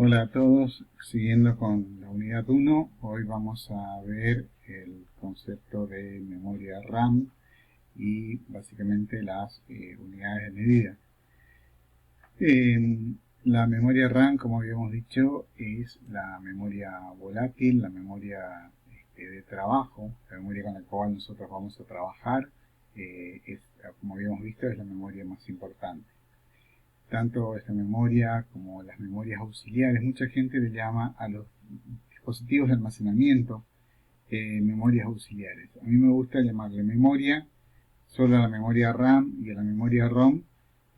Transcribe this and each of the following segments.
Hola a todos, siguiendo con la unidad 1, hoy vamos a ver el concepto de memoria RAM y básicamente las unidades de medida. La memoria RAM, como habíamos dicho, es la memoria volátil, la memoria de trabajo, la memoria con la cual nosotros vamos a trabajar, como habíamos visto, es la memoria más importante. Tanto esta memoria como las memorias auxiliares, mucha gente le llama a los dispositivos de almacenamiento memorias auxiliares. A mí me gusta llamarle memoria solo a la memoria RAM y a la memoria ROM.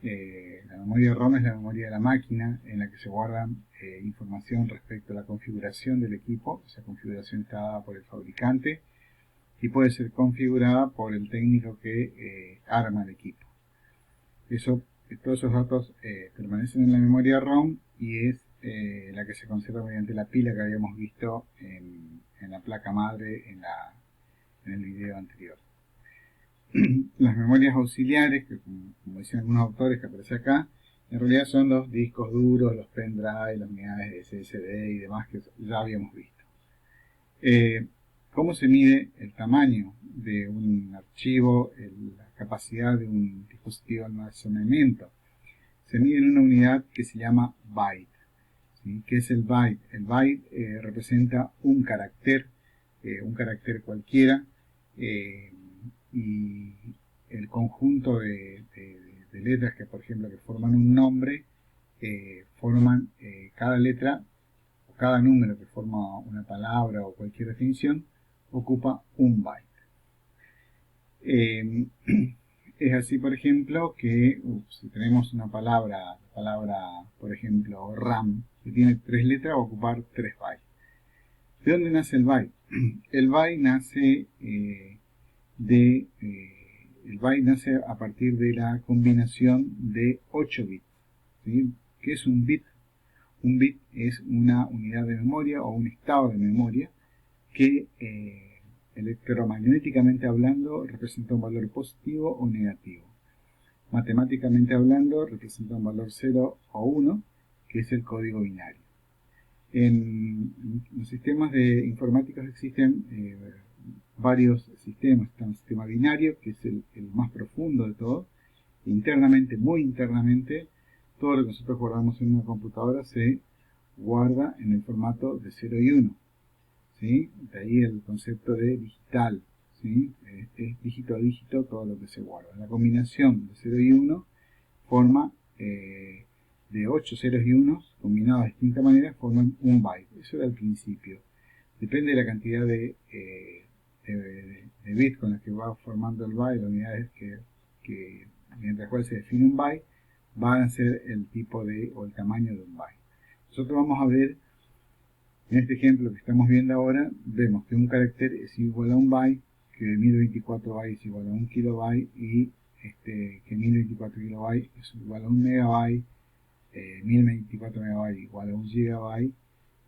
La memoria ROM es la memoria de la máquina en la que se guarda información respecto a la configuración del equipo. Esa configuración está dada por el fabricante y puede ser configurada por el técnico que arma el equipo. Todos esos datos permanecen en la memoria ROM y es la que se conserva mediante la pila que habíamos visto en la placa madre en el video anterior. Las memorias auxiliares, que como dicen algunos autores que aparece acá, en realidad son los discos duros, los pendrive, las unidades de SSD y demás que ya habíamos visto. ¿Cómo se mide el tamaño de un archivo, la capacidad de un dispositivo de almacenamiento? Se mide en una unidad que se llama byte. ¿Sí? ¿Qué es el byte? El byte representa un carácter cualquiera, y el conjunto de letras que, por ejemplo, que forman un nombre, cada letra o cada número que forma una palabra o cualquier definición ocupa un byte. Es así, por ejemplo, que si tenemos una palabra, por ejemplo, RAM, que tiene 3 letras, va a ocupar 3 bytes. ¿De dónde nace el byte? El byte nace a partir de la combinación de 8 bits. ¿Sí? ¿Qué es un bit? Un bit es una unidad de memoria o un estado de memoria que electromagnéticamente hablando representa un valor positivo o negativo. Matemáticamente hablando representa un valor 0 o 1, que es el código binario. En los sistemas de informáticos existen varios sistemas. Está un sistema binario, que es el más profundo de todos. Internamente, muy internamente, todo lo que nosotros guardamos en una computadora se guarda en el formato de 0 y 1. ¿Sí? De ahí el concepto de digital. ¿Sí? Es dígito a dígito todo lo que se guarda. La combinación de 0 y 1 forma de 8 ceros y 1 combinados de distintas maneras forman un byte. Eso era el principio. Depende de la cantidad de bits con las que va formando el byte, las unidades mediante las cuales se define un byte, van a ser el tipo o el tamaño de un byte. Nosotros vamos a ver, en este ejemplo que estamos viendo ahora, vemos que un carácter es igual a un byte, que 1024 bytes es igual a un kilobyte y que 1024 kilobytes es igual a un megabyte, 1024 megabytes igual a un gigabyte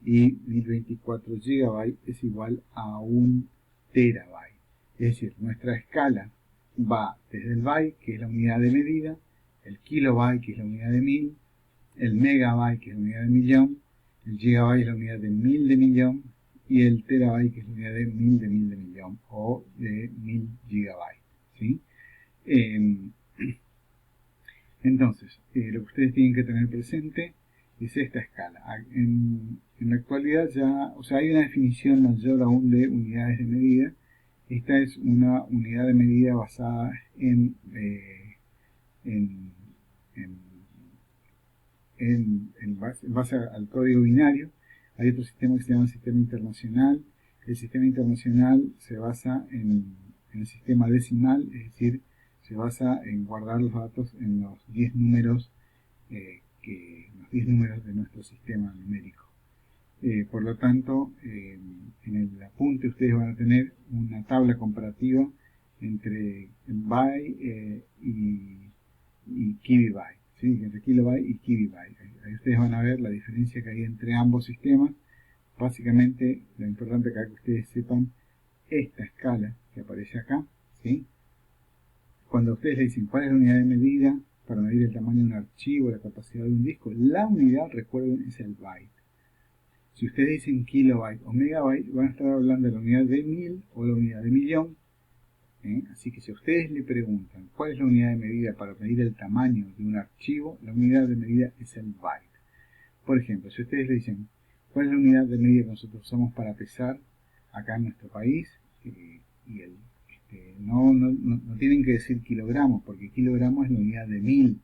y 1024 gigabytes es igual a un terabyte. Es decir, nuestra escala va desde el byte, que es la unidad de medida, el kilobyte, que es la unidad de 1000, el megabyte, que es la unidad de millón, el gigabyte es la unidad de 1000 de millón y el terabyte, que es la unidad de 1000 de millón o de 1000 gigabytes. ¿Sí? Entonces, lo que ustedes tienen que tener presente es esta escala. En la actualidad hay una definición mayor aún de unidades de medida. Esta es una unidad de medida basada en base al código binario. Hay otro sistema que se llama sistema internacional. El sistema internacional se basa en el sistema decimal, es decir, se basa en guardar los datos en los 10 números, de nuestro sistema numérico. Por lo tanto, en el apunte ustedes van a tener una tabla comparativa entre byte y kibibyte, ¿sí? Entre kilobyte y kibibyte. Ahí ustedes van a ver la diferencia que hay entre ambos sistemas. Básicamente, lo importante acá es que ustedes sepan esta escala que aparece acá, ¿sí? Cuando ustedes le dicen cuál es la unidad de medida para medir el tamaño de un archivo, la capacidad de un disco, la unidad, recuerden, es el byte. Si ustedes dicen kilobyte o megabyte, van a estar hablando de la unidad de mil o la unidad de millón. Así que si a ustedes le preguntan cuál es la unidad de medida para medir el tamaño de un archivo, la unidad de medida es el byte. Por ejemplo, si ustedes le dicen cuál es la unidad de medida que nosotros usamos para pesar acá en nuestro país, no tienen que decir kilogramos, porque kilogramos es la unidad de mil.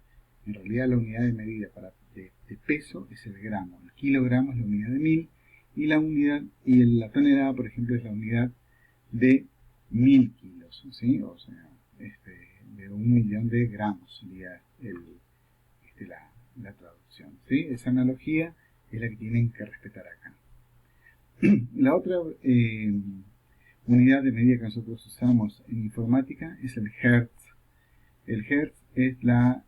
En realidad la unidad de medida de peso es el gramo, el kilogramo es la unidad de mil, y la tonelada, por ejemplo, es la unidad de 1000 kilos, ¿sí? O sea, de 1.000.000 de gramos sería la traducción, ¿sí? Esa analogía es la que tienen que respetar acá. La otra unidad de medida que nosotros usamos en informática es el hertz. El hertz es la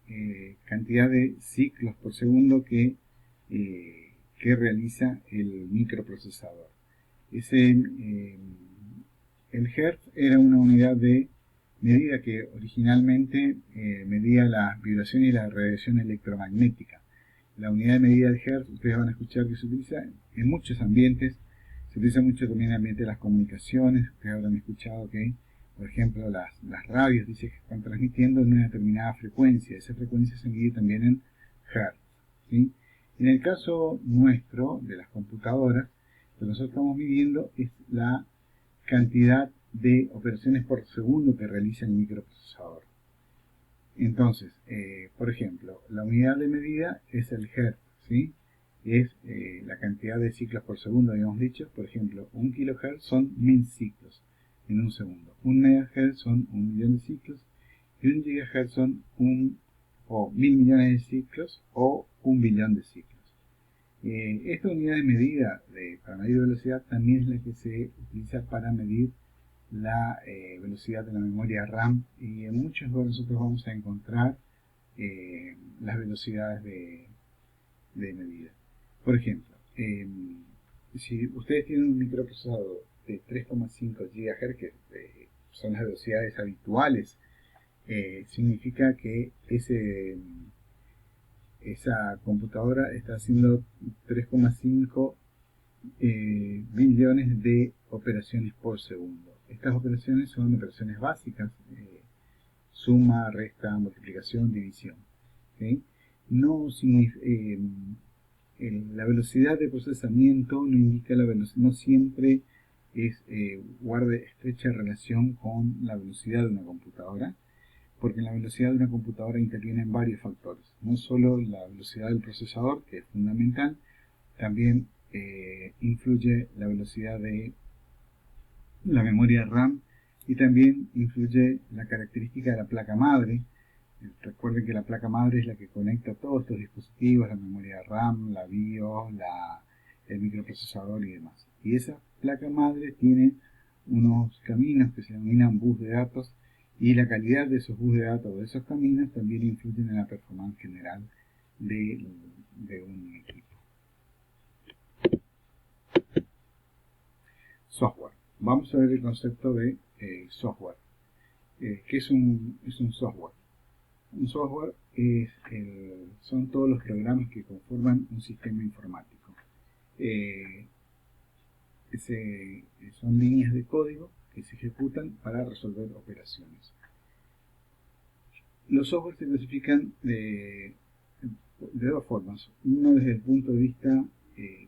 cantidad de ciclos por segundo que realiza el microprocesador. El hertz era una unidad de medida que originalmente medía las vibraciones y la radiación electromagnética. La unidad de medida de hertz, ustedes van a escuchar que se utiliza en muchos ambientes, se utiliza mucho también en el ambiente de las comunicaciones. Ustedes habrán escuchado que, por ejemplo, las radios dicen que están transmitiendo en una determinada frecuencia. Esa frecuencia se mide también en hertz, ¿sí? En el caso nuestro, de las computadoras, lo que nosotros estamos midiendo es la cantidad de operaciones por segundo que realiza el microprocesador. Entonces, por ejemplo, la unidad de medida es el hertz, ¿sí? Es la cantidad de ciclos por segundo, habíamos dicho. Por ejemplo, 1 kilohertz son 1000 ciclos en un segundo. 1 megahertz son 1.000.000 de ciclos. Y 1 gigahertz son 1.000 millones de ciclos o 1 billón de ciclos. Esta unidad de medida para medir velocidad también es la que se utiliza para medir la velocidad de la memoria RAM, y en muchos lugares nosotros vamos a encontrar las velocidades de medida. Por ejemplo, si ustedes tienen un microprocesador de 3,5 GHz, que son las velocidades habituales, significa que esa computadora está haciendo 3,5 billones de operaciones por segundo. Estas operaciones son operaciones básicas, suma, resta, multiplicación, división, ¿sí? La velocidad de procesamiento no indica la velocidad, no siempre guarda estrecha relación con la velocidad de una computadora, porque en la velocidad de una computadora intervienen varios factores, no solo la velocidad del procesador, que es fundamental, también influye la velocidad de la memoria RAM, y también influye la característica de la placa madre. Recuerden que la placa madre es la que conecta todos estos dispositivos, la memoria RAM, la BIOS, el microprocesador y demás. Y esa placa madre tiene unos caminos que se denominan bus de datos, y la calidad de esos bus de datos, de esos caminos, también influyen en la performance general de un equipo. Software. Vamos a ver el concepto de software. ¿Qué es un software? Un software son todos los programas que conforman un sistema informático. Son líneas de código que se ejecutan para resolver operaciones. Los softwares se clasifican de dos formas. Uno desde el punto de vista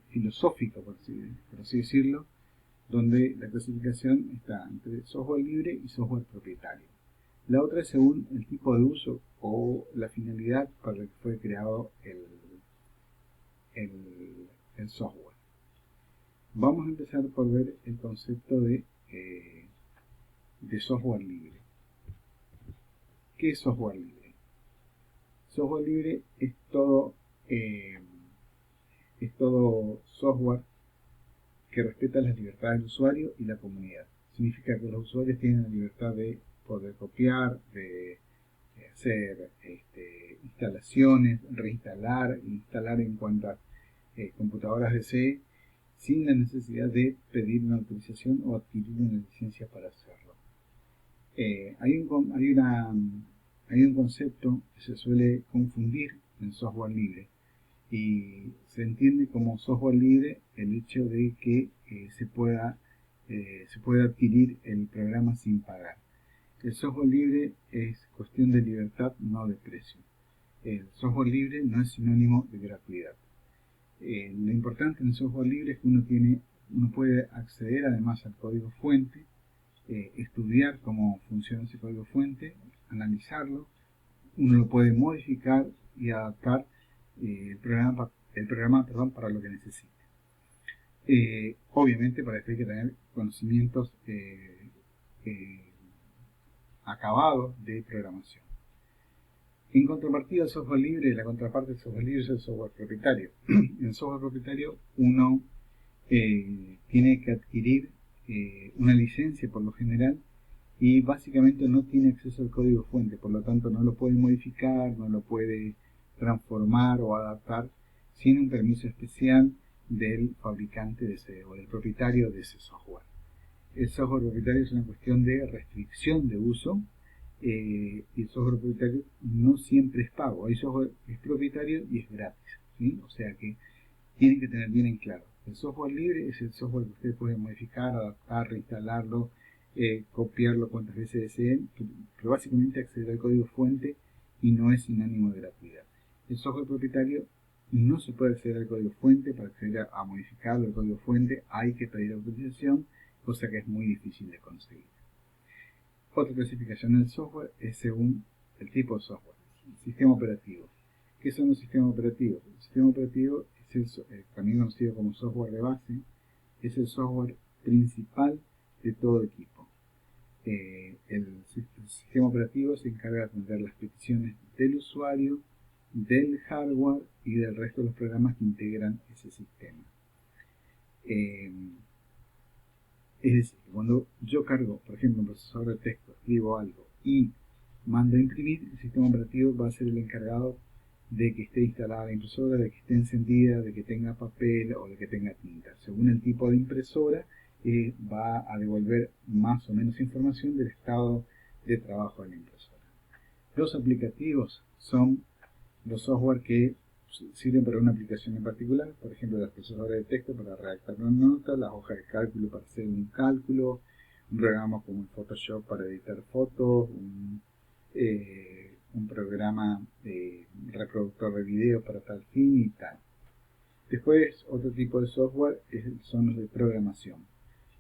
filosófico, por así decirlo, donde la clasificación está entre software libre y software propietario. La otra es según el tipo de uso o la finalidad para la que fue creado el software. Vamos a empezar por ver el concepto de software libre. ¿Qué es software libre? Software libre es todo software que respeta las libertades del usuario y la comunidad. Significa que los usuarios tienen la libertad de poder copiar, de hacer instalaciones, reinstalar, instalar en cuantas computadoras desee, sin la necesidad de pedir una autorización o adquirir una licencia para hacerlo. Hay un concepto que se suele confundir en software libre, y se entiende como software libre el hecho de que se pueda adquirir el programa sin pagar. El software libre es cuestión de libertad, no de precio. El software libre no es sinónimo de gratuidad. Lo importante en el software libre es que uno puede acceder además al código fuente, estudiar cómo funciona ese código fuente, analizarlo, uno lo puede modificar y adaptar el programa para lo que necesite. Obviamente para esto hay que tener conocimientos acabados de programación. En contrapartida, el software libre, la contraparte del software libre es el software propietario. En el software propietario uno tiene que adquirir una licencia por lo general y básicamente no tiene acceso al código fuente, por lo tanto no lo puede modificar, no lo puede transformar o adaptar sin un permiso especial del fabricante de ese o del propietario de ese software. El software propietario es una cuestión de restricción de uso y el software propietario no siempre es pago. Hay software que es propietario y es gratis, ¿sí? O sea que tienen que tener bien en claro. El software libre es el software que ustedes pueden modificar, adaptar, reinstalarlo, copiarlo cuantas veces deseen, pero básicamente acceder al código fuente y no es sinónimo de gratuidad. El software propietario no se puede acceder al código fuente. Para acceder a modificarlo el código fuente hay que pedir autorización, cosa que es muy difícil de conseguir. Otra clasificación del software es según el tipo de software. Sistema operativo. ¿Qué son los sistemas operativos? El sistema operativo es también conocido como software de base, es el software principal de todo equipo. El sistema operativo se encarga de atender las peticiones del usuario, del hardware y del resto de los programas que integran ese sistema. Es decir, cuando yo cargo, por ejemplo, un procesador de texto, escribo algo y mando a imprimir, el sistema operativo va a ser el encargado de que esté instalada la impresora, de que esté encendida, de que tenga papel o de que tenga tinta. Según el tipo de impresora, va a devolver más o menos información del estado de trabajo de la impresora. Los aplicativos son los software que sirven para una aplicación en particular, por ejemplo los procesadores de texto para redactar una nota, las hojas de cálculo para hacer un cálculo, un programa como el Photoshop para editar fotos, un programa reproductor de video para tal fin y tal. Después, otro tipo de software son los de programación.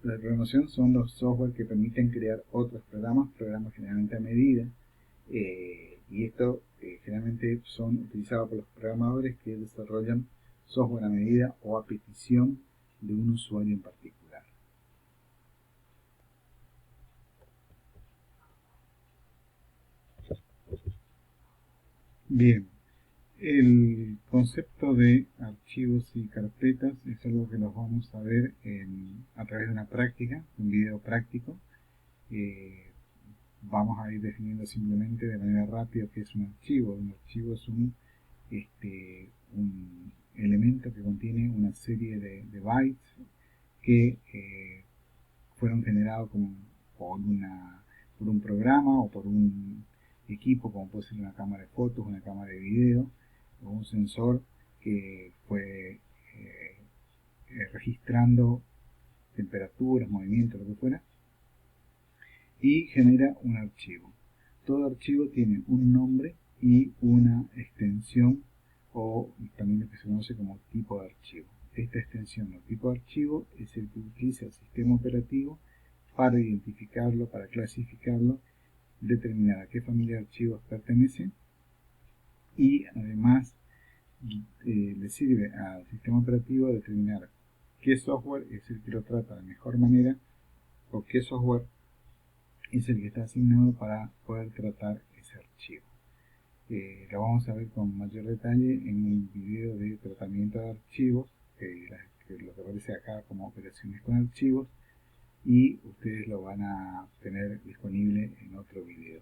Los de programación son los software que permiten crear otros programas generalmente a medida, y esto generalmente son utilizados por los programadores que desarrollan software a medida o a petición de un usuario en particular. Bien, el concepto de archivos y carpetas es algo que nos vamos a ver a través de una práctica, un video práctico. Vamos a ir definiendo simplemente de manera rápida qué es un archivo. Un archivo es un elemento que contiene una serie de bytes que fueron generados por un programa o por un equipo, como puede ser una cámara de fotos, una cámara de video o un sensor que fue registrando temperaturas, movimientos, lo que fuera, y genera un archivo. Todo archivo tiene un nombre y una extensión, o también lo que se conoce como tipo de archivo. Esta extensión o tipo de archivo es el que utiliza el sistema operativo para identificarlo, para clasificarlo, determinar a qué familia de archivos pertenece y además le sirve al sistema operativo determinar qué software es el que lo trata de mejor manera o qué software es el que está asignado para poder tratar ese archivo. Lo vamos a ver con mayor detalle en el video de tratamiento de archivos, que lo que aparece acá como operaciones con archivos, y ustedes lo van a tener disponible en otro video.